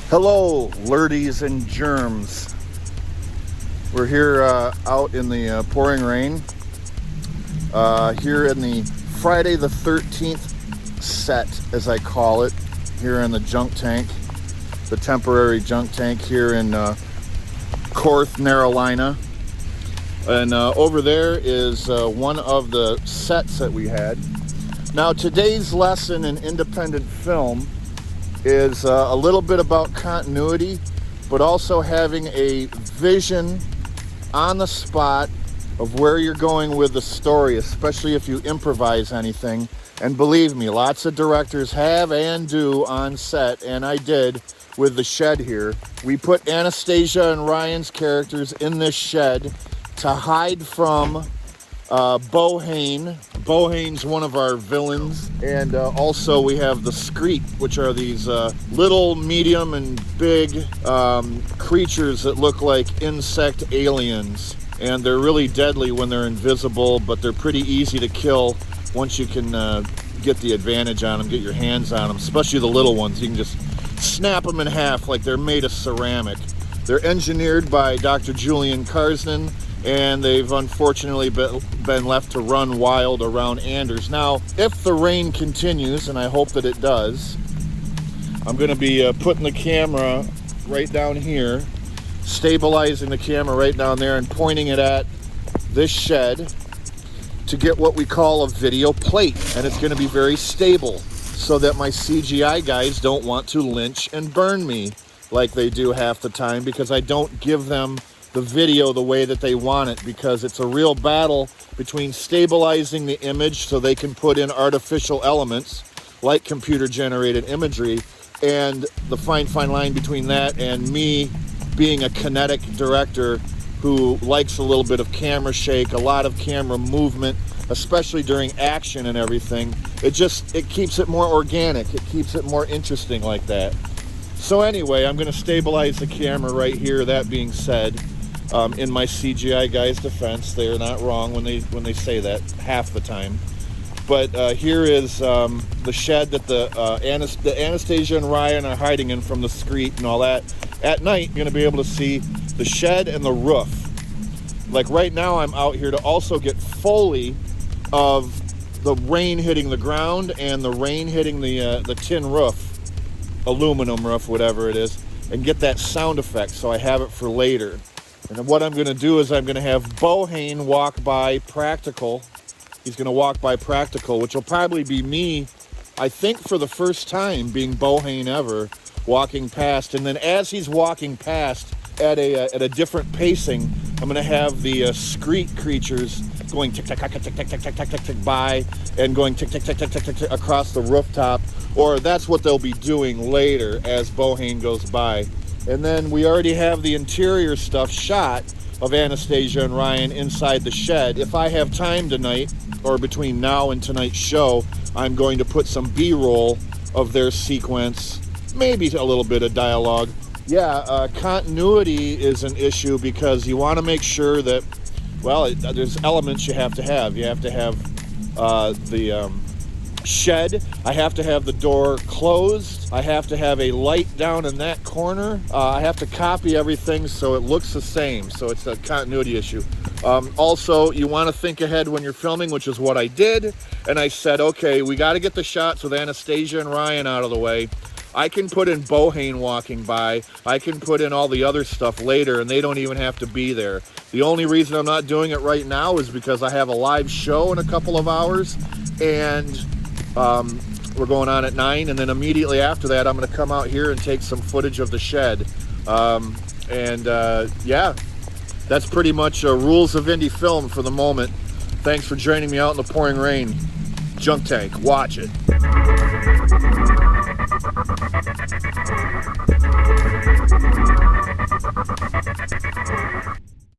Hello, lurdies and germs. We're here out in the pouring rain, here in the Friday the 13th set, as I call it, here in the junk tank, the temporary junk tank here in Corth, Narrolina. And over there is one of the sets that we had. Now, today's lesson in independent film is a little bit about continuity, but also having a vision on the spot of where you're going with the story, especially if you improvise anything. And believe me, lots of directors have and do on set, and I did with the shed here. We put Anastasia and Ryan's characters in this shed to hide from Bohane. Bohane's one of our villains, and also we have the Screet, which are these little, medium, and big creatures that look like insect aliens, and they're really deadly when they're invisible, but they're pretty easy to kill once you can get the advantage on them, get your hands on them, especially the little ones. You can just snap them in half like they're made of ceramic. They're engineered by Dr. Julian Karsnan, and they've unfortunately been left to run wild around Anders. Now, if the rain continues, and I hope that it does, I'm going to be putting the camera right down here, stabilizing the camera right down there, and pointing it at this shed to get what we call a video plate. And it's going to be very stable so that my CGI guys don't want to lynch and burn me like they do half the time, because I don't give them the video the way that they want it, because it's a real battle between stabilizing the image so they can put in artificial elements like computer generated imagery, and the fine line between that and me being a kinetic director who likes a little bit of camera shake, a lot of camera movement, especially during action and everything. It keeps it more organic, it keeps it more interesting like that. So anyway, I'm going to stabilize the camera right here. That being said, in my CGI guys' defense, they're not wrong when they say that half the time. But here is the shed that the Anastasia and Ryan are hiding in from the Screet and all that. At night, you're going to be able to see the shed and the roof. Like right now, I'm out here to also get Foley of the rain hitting the ground and the rain hitting the tin roof, aluminum roof, whatever it is, and get that sound effect so I have it for later. And then what I'm going to do is I'm going to have Bohane walk by practical. He's going to walk by practical, which will probably be me, I think, for the first time being Bohane ever, walking past. And then as he's walking past at a different pacing, I'm going to have the Screet creatures going tick tick tick tick tick tick tick tick tick tick by, and going tick tick tick tick tick tick tick across the rooftop. Or that's what they'll be doing later as Bohane goes by. And then we already have the interior stuff shot of Anastasia and Ryan inside the shed. If I have time tonight, or between now and tonight's show, I'm going to put some B-roll of their sequence, maybe a little bit of dialogue. Yeah, continuity is an issue because you want to make sure that, well, there's elements you have to have. You have to have the shed. I have to have the door closed. I have to have a light down in that corner. I have to copy everything so it looks the same. So it's a continuity issue. Also, you want to think ahead when you're filming, which is what I did. And I said, okay, we got to get the shots with Anastasia and Ryan out of the way. I can put in Bohane walking by. I can put in all the other stuff later, and they don't even have to be there. The only reason I'm not doing it right now is because I have a live show in a couple of hours, and we're going on at 9, and then immediately after that, I'm going to come out here and take some footage of the shed. Yeah, that's pretty much rules of indie film for the moment. Thanks for joining me out in the pouring rain. Junk Tank, watch it.